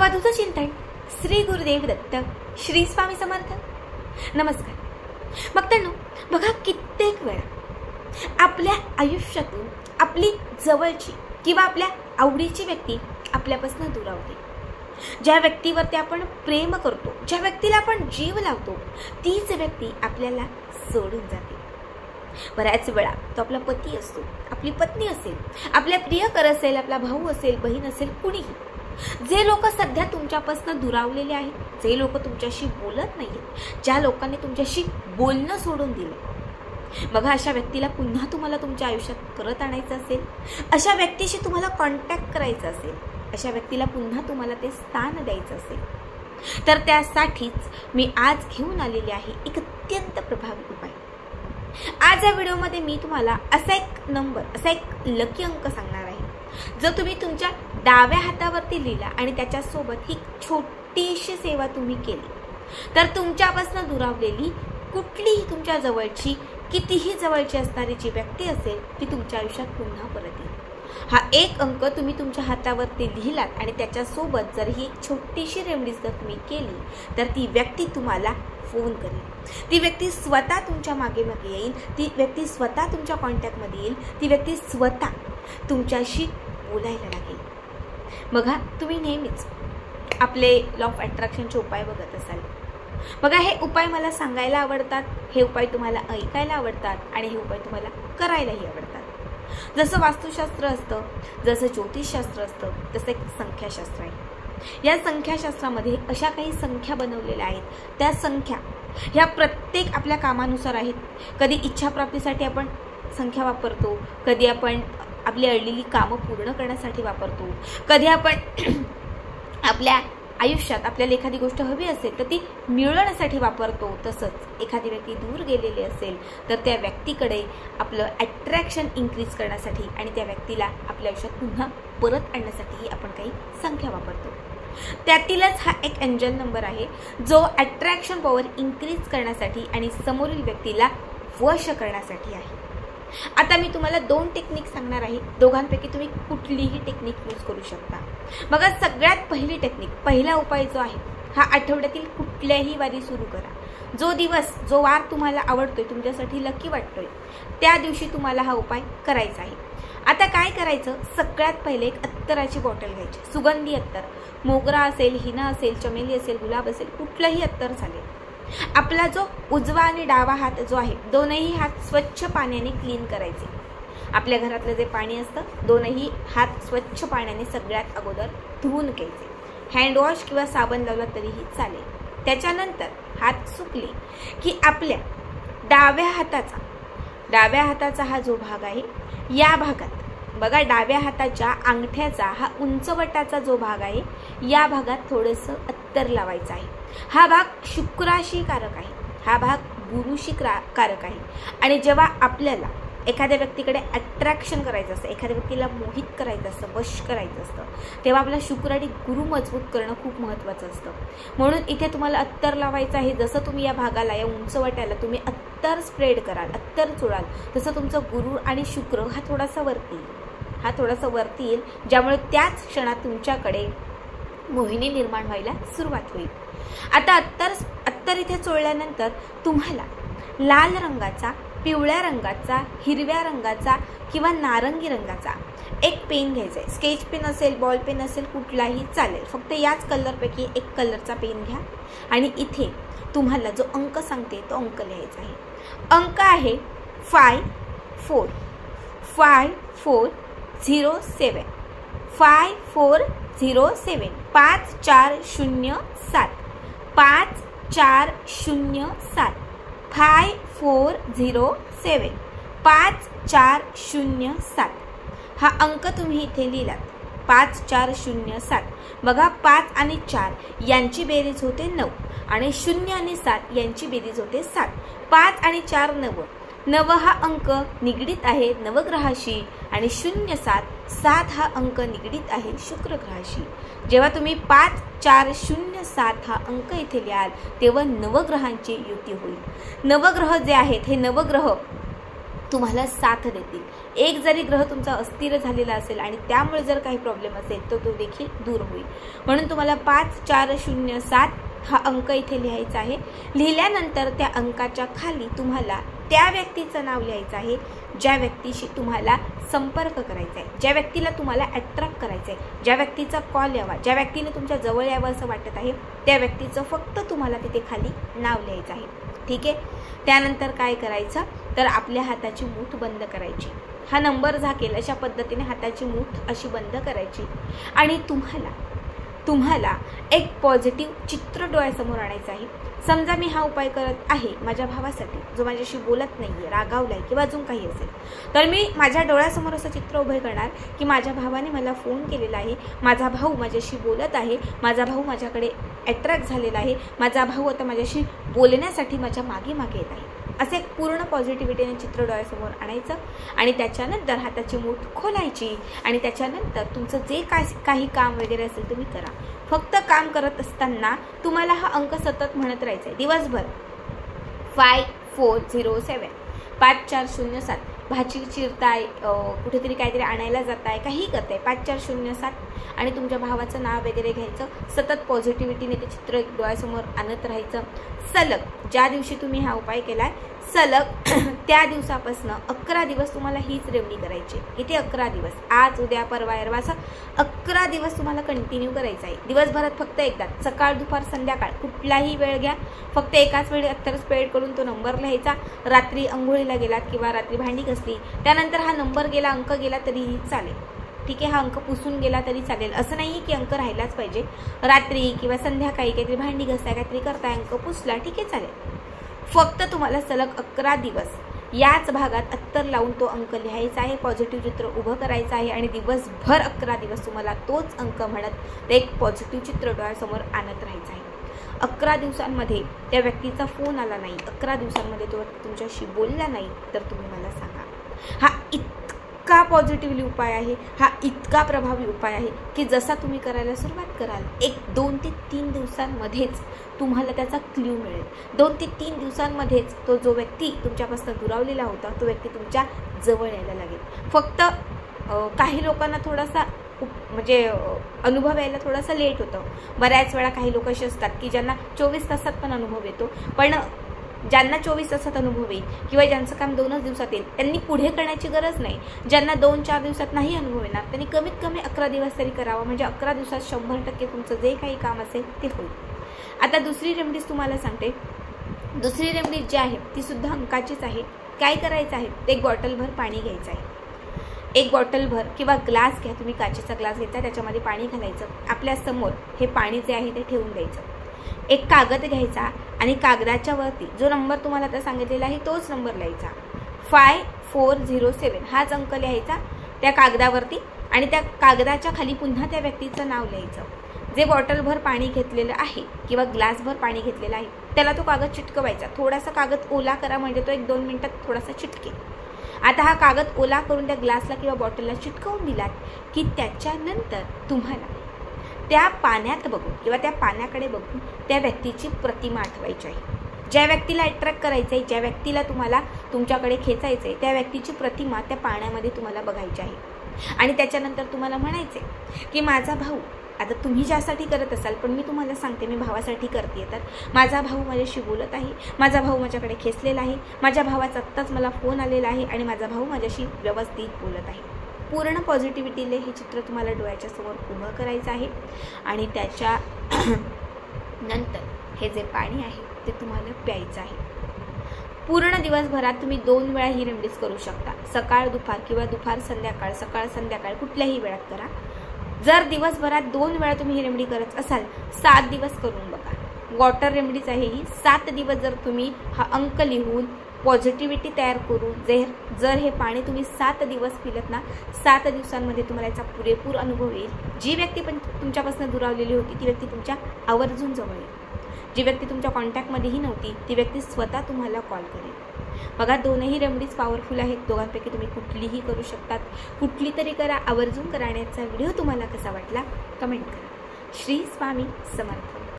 अवधूत चिंतन श्री गुरुदेव दत्त श्री स्वामी समर्थ. नमस्कार. भक्तांनो, बघा कित्येक वेळा आपल्या आयुष्यातून आपली जवळची किंवा आपल्या आवडीची व्यक्ती आपल्यापासून दुरावते. ज्या व्यक्तीवरती आपण प्रेम करतो, ज्या व्यक्तीला आपण जीव लावतो, तीच व्यक्ती आपल्याला सोडून जाते. बऱ्याच वेळा तो आपला पती असतो, आपली पत्नी असेल, आपल्या प्रियकर असेल, आपला भाऊ असेल, बहीण असेल, कुणीही. जे लोक सध्या तुमच्यापासून दुरावलेले आहेत, जे लोक तुमच्याशी बोलत नाहीत, ज्या लोकांनी तुमच्याशी बोलणं सोडून दिलं, बघा अशा व्यक्तीला पुन्हा तुम्हाला तुमच्या आयुष्यात परत आणायचं असेल, अशा व्यक्तीशी तुम्हाला कॉन्टॅक्ट करायचा असेल, अशा व्यक्तीला पुन्हा तुम्हाला ते स्थान द्यायचं असेल, तर त्यासाठीच मी आज घेऊन आलेली आहे एक अत्यंत प्रभावी उपाय. आज या व्हिडिओमध्ये मी तुम्हाला असा एक नंबर, असा एक लकी अंक सांगणार आहे, जो तुम्ही तुमच्या डाव्या हातावरती लिहिला आणि त्याच्यासोबत ही छोटीशी सेवा तुम्ही केली, तर तुमच्यापासून दुरावलेली कुठलीही तुमच्या जवळची, कितीही जवळची असणारी जी व्यक्ती असेल, ती तुमच्या आयुष्यात पुन्हा परत येईल. हा एक अंक तुम्ही तुमच्या हातावरती लिहिलात आणि त्याच्यासोबत जर ही एक छोटीशी रेमेडीज जर तुम्ही केली, तर ती व्यक्ती तुम्हाला फोन करेल, ती व्यक्ती स्वतः तुमच्या मागे येईल, ती व्यक्ती स्वतः तुमच्या कॉन्टॅक्टमध्ये येईल, ती व्यक्ती स्वतः तुमच्याशी बोलायला लागेल. बघा, तुम्ही नेहमीच आपले लॉ ऑफ अट्रॅक्शनचे उपाय बघत असाल. बघा, हे उपाय मला सांगायला आवडतात, हे उपाय तुम्हाला ऐकायला आवडतात आणि हे उपाय तुम्हाला करायलाही आवडतात. जसं वास्तुशास्त्र असतं, जसं ज्योतिषशास्त्र असतं, तसं एक संख्याशास्त्र आहे. या संख्याशास्त्रामध्ये अशा काही संख्या बनवलेल्या आहेत. त्या संख्या ह्या प्रत्येक आपल्या कामानुसार आहेत. कधी इच्छाप्राप्तीसाठी आपण संख्या वापरतो, कधी आपण आपली अडलेली कामं पूर्ण करण्यासाठी वापरतो, कधी आपण आपल्या आयुष्यात आपल्याला एखादी गोष्ट हवी असेल तर ती मिळवण्यासाठी वापरतो. तसंच एखादी व्यक्ती दूर गेलेली असेल तर त्या व्यक्तीकडे आपलं अट्रॅक्शन इन्क्रीज करण्यासाठी आणि त्या व्यक्तीला आपल्या आयुष्यात पुन्हा परत आणण्यासाठीही आपण काही संख्या वापरतो. त्यातीलच हा एक एंजल नंबर आहे, जो अट्रॅक्शन पॉवर इन्क्रीज करण्यासाठी आणि समोरील व्यक्तीला वश करण्यासाठी आहे. आता मी तुम्हाला 2 टेक्निक सांगणार आहे. दोघांपैकी तुम्ही कुठलीही टेक्निक यूज करू शकता. बघा, सगळ्यात पहिली टेक्निक, पहिला उपाय जो आहे, हा आठवड्यातील कुठल्याही वारी सुरू करा. जो दिवस, जो वार तुम्हाला आवडतोय, तुमच्यासाठी लकी वाटतोय, त्या दिवशी तुम्हाला हा उपाय करायचा आहे. आता काय करायचं, सगळ्यात पहिले एक अत्तराची बॉटल घ्यायची, सुगंधी अत्तर, मोगरा असेल, हिना असेल, चमेली असेल, गुलाब असेल, कुठलंही अत्तर चालेल. आपला जो उजवा आणि डावा हात जो आहे, दोनही हात स्वच्छ पाण्याने क्लीन करायचे. आपल्या घरातलं जे पाणी असतं, दोनही हात स्वच्छ पाण्याने सगळ्यात अगोदर धुवून घ्यायचे. हँडवॉश किंवा साबण लावला तरीही चालेल. त्याच्यानंतर हात सुकले की आपल्या डाव्या हाताचा हा जो भाग आहे, या भागात बघा, डाव्या हाताच्या अंगठ्याचा हा उंचवटाचा जो भाग आहे, या भागात थोडंसं अत्तर लावायचं आहे. हा भाग शुक्राशी कारक आहे, हा भाग गुरुशी कारक आहे. आणि जेव्हा आपल्याला एखाद्या व्यक्तीकडे अट्रॅक्शन करायचं असतं, एखाद्या व्यक्तीला मोहित करायचं असतं, वश करायचं असतं, तेव्हा आपला शुक्र आणि गुरु मजबूत करणं खूप महत्त्वाचं असतं. म्हणून इथे तुम्हाला अत्तर लावायचं आहे. जसं तुम्ही या भागाला, या उंचवट्याला तुम्ही अत्तर स्प्रेड कराल, अत्तर चोळाल, तसं तुमचं गुरु आणि शुक्र हा थोडासा वरती येईल, ज्यामुळे त्याच क्षणात तुमच्याकडे मोहिनी निर्माण व्हायला सुरुवात होईल. आता अत्तर इथे चोळल्यानंतर तुम्हाला लाल रंगाचा, पिवळ्या रंगाचा, हिरव्या रंगाचा किंवा नारंगी रंगाचा एक पेन घ्यायचा आहे. स्केच पेन असेल, बॉल पेन असेल, कुठलाही चालेल. फक्त याच कलरपैकी एक कलरचा पेन घ्या आणि इथे तुम्हाला जो अंक सांगते तो अंक लिहायचा आहे. अंक आहे 5407 5407 5407 5407 5407 5407 5407 हा अंक तुम्ही इथे लिहिलात. 5407. बघा, 5 आणि 4 यांची बेरीज होते 9 आणि 0 आणि 7 यांची बेरीज होते 7. 5 आणि 4 9 हा अंक निगडीत आहे नवग्रहाशी आणि 07 हा अंक निगडीत आहे शुक्र ग्रहाशी. जेव्हा तुम्ही 5407 हा अंक इथे लिहाल, तेव्हा नवग्रहांची युती होईल. नवग्रह जे आहेत, हे नवग्रह तुम्हाला साथ देतील. एक जरी ग्रह तुमचा अस्थिर झालेला असेल आणि त्यामुळे जर काही प्रॉब्लेम असेल तर तो देखील दूर होईल. म्हणून तुम्हाला 5407 हा अंक इथे लिहायचा आहे. लिहिल्यानंतर त्या अंकाच्या खाली तुम्हाला त्या व्यक्तीचं नाव लिहायचं आहे ज्या व्यक्तीशी तुम्हाला संपर्क करायचा आहे, ज्या व्यक्तीला तुम्हाला अट्रॅक्ट करायचं आहे, ज्या व्यक्तीचा कॉल यावा, ज्या व्यक्तीने तुमच्या जवळ यावं असं वाटत आहे त्या व्यक्तीचं फक्त तुम्हाला तिथे खाली नाव लिहायचं आहे. ठीक आहे. त्यानंतर काय करायचं तर आपल्या हाताची मूठ बंद करायची. हा नंबर झाकेल अशा पद्धतीने हाताची मूठ अशी बंद करायची आणि तुम्हाला एक पॉझिटिव्ह चित्र डोळ्यासमोर आणायचं आहे. समजा मी हा उपाय करत आहे माझ्या भावासाठी जो माझ्याशी बोलत नाहीये, रागावलाय किंवा अजून काही असेल, तर मी माझ्या डोळ्यासमोर असं चित्र उभे करणार की माझ्या भावाने मला फोन केलेला आहे, माझा भाऊ माझ्याशी बोलत आहे, माझा भाऊ माझ्याकडे अट्रॅक्ट झालेला आहे, माझा भाऊ आता माझ्याशी बोलण्यासाठी माझ्या मागे मागे येत आहे. असे पूर्ण पॉझिटिव्हिटीने चित्र डोळ्यासमोर आणायचं आणि त्याच्यानंतर हाताची मूठ खोलायची आणि त्याच्यानंतर तुमचं जे काही काम वगैरे असेल तुम्ही करा. फक्त काम करत असताना तुम्हाला हा अंक सतत म्हणत राहायचा आहे दिवसभर. 5407 5407 भाजी चिरताय, कुठेतरी काहीतरी आणायला जाताय, काही करताय, 5407 आणि तुमच्या भावाचं नाव वगैरे घ्यायचं. सतत पॉझिटिव्हिटीने ते चित्र डोळ्यासमोर आणत राहायचं. सलग ज्या दिवशी तुम्ही हा उपाय केलाय सलग त्या दिवसापासून 11 दिवस तुम्हाला हीच रेवडी करायची. इथे 11 दिवस, आज उद्या परवा एरवा असं 11 दिवस तुम्हाला कंटिन्यू करायचं आहे. दिवसभरात फक्त एकदा, सकाळ दुपार संध्याकाळ कुठलाही वेळ घ्या, फक्त एकाच वेळी अत्तर स्प्रेड करून तो नंबर लिहायचा. रात्री अंघोळीला गेलात किंवा रात्री भांडी घासली त्यानंतर हा नंबर गेला, अंक गेला तरीही चालेल. ठीक आहे. हा अंक पुसून गेला तरी चालेल, असं नाही की अंक राहिलाच पाहिजे. रात्री किंवा संध्याकाळी काहीतरी भांडी घासताय, काहीतरी करताय, अंक पुसला, ठीक आहे, चालेल. फक्त तुम्हाला सलग 11 दिवस याच भागात अत्तर लावून तो अंक लिहायचा आहे, पॉझिटिव्ह चित्र उभं करायचं आहे आणि दिवसभर 11 दिवस तुम्हाला तोच अंक म्हणत ते एक पॉझिटिव्ह चित्र डोळ्यासमोर आणत राहायचं आहे. 11 दिवसांमध्ये त्या व्यक्तीचा फोन आला नाही, 11 दिवसांमध्ये तो तुमच्याशी बोलला नाही तर तुम्ही मला सांगा. हा इतका पॉझिटिव्हली उपाय आहे, हा इतका प्रभावी उपाय आहे की जसा तुम्ही करायला सुरुवात कराल 1-2 ते 3 दिवसांमध्येच तुम्हाला त्याचा क्ल्यू मिळेल. 2 ते 3 दिवसांमध्येच तो जो व्यक्ती तुमच्यापासून दुरावलेला होता तो व्यक्ती तुमच्या जवळ यायला लागेल. फक्त काही लोकांना थोडासा म्हणजे अनुभव यायला थोडासा लेट होतं. बऱ्याच वेळा काही लोक असे असतात की ज्यांना 24 तासात पण अनुभव येतो, पण ज्यांना 24 तासात अनुभव येईल किंवा ज्यांचं काम 2च दिवसात येईल त्यांनी पुढे करण्याची गरज नाही. ज्यांना 2-4 दिवसात नाही अनुभव येणार त्यांनी कमीत कमी 11 दिवस तरी करावा, म्हणजे 11 दिवसात 100% तुमचं जे काही काम असेल ते होईल. आता दुसरी रेमेडीज तुम्हाला सांगते. दुसरी रेमेडीज जी आहे ती सुद्धा अंकाचीच आहे. काय करायचं आहे, एक बॉटलभर पाणी घ्यायचं आहे. एक बॉटलभर किंवा ग्लास घ्या, तुम्ही काचेचा ग्लास घेता, त्याच्यामध्ये पाणी घालायचं. आपल्या समोर हे पाणी जे आहे ते ठेवून द्यायचं. एक कागद घ्यायचा आणि कागदाच्या वरती जो नंबर तुम्हाला आता सांगितलेला आहे तोच नंबर लिहायचा. 5407 हाच अंक लिहायचा त्या कागदावरती आणि त्या कागदाच्या खाली पुन्हा त्या व्यक्तीचं नाव लिहायचं. जे बॉटलभर पाणी घेतलेलं आहे किंवा ग्लासभर पाणी घेतलेलं आहे त्याला तो कागद चिटकवायचा. थोडासा कागद ओला करा म्हणजे तो 1-2 मिनिटात थोडासा चिटकेल. आता हा कागद ओला करून त्या ग्लासला किंवा बॉटलला चिटकवून दिलात की त्याच्यानंतर तुम्हाला त्या पाण्यात बघून किंवा त्या पाण्याकडे बघून त्या व्यक्तीची प्रतिमा आठवायची आहे. ज्या व्यक्तीला अट्रॅक्ट करायचं आहे, ज्या व्यक्तीला तुम्हाला तुमच्याकडे खेचायचं आहे त्या व्यक्तीची प्रतिमा त्या पाण्यामध्ये तुम्हाला बघायची आहे. आणि त्याच्यानंतर तुम्हाला म्हणायचे की माझा भाऊ, आता तुम्ही ज्यासाठी करत असाल पण मी तुम्हाला सांगते मी भावासाठी करते, तर माझा भाऊ माझ्याशी बोलत आहे, माझा भाऊ माझ्याकडे खेचलेला आहे, माझ्या भावाचा आत्ताच मला फोन आलेला आहे आणि माझा भाऊ माझ्याशी व्यवस्थित बोलत आहे. पूर्ण पॉझिटिव्हिटीले हे चित्र तुम्हाला डोळ्याच्या समोर उभं करायचं आहे आणि त्याच्या नंतर हे जे पाणी आहे ते तुम्हाला प्यायचं आहे. पूर्ण दिवसभरात तुम्ही 2 वेळा ही रेमेडीज करू शकता. सकाळ दुपार किंवा दुपार संध्याकाळ, सकाळ संध्याकाळ कुठल्याही वेळात करा. जर दिवसभरात 2 वेळा तुम्ही ही रेमेडी करत असाल 7 दिवस करून बघा. वॉटर रेमेडीज आहे ही. 7 दिवस जर तुम्ही हा अंक लिहून पॉझिटिव्हिटी तयार करून जर हे पाणी तुम्ही 7 दिवस पिलत ना 7 दिवसांमध्ये तुम्हाला याचा पुरेपूर अनुभव येईल. जी व्यक्ती पण तुमच्यापासून दुरावलेली होती ती व्यक्ती तुमच्या आवर्जून जवळ येईल. जी व्यक्ती तुमच्या कॉन्टॅक्टमध्येही नव्हती ती व्यक्ती स्वतः तुम्हाला कॉल करेल. बघा, दोनही रेमेडीज पॉवरफुल आहेत. दोघांपैकी तुम्ही कुठलीही करू शकतात. कुठली तरी करा, आवर्जून करा. आणि याचा व्हिडिओ तुम्हाला कसा वाटला कमेंट करा. श्री स्वामी समर्थ.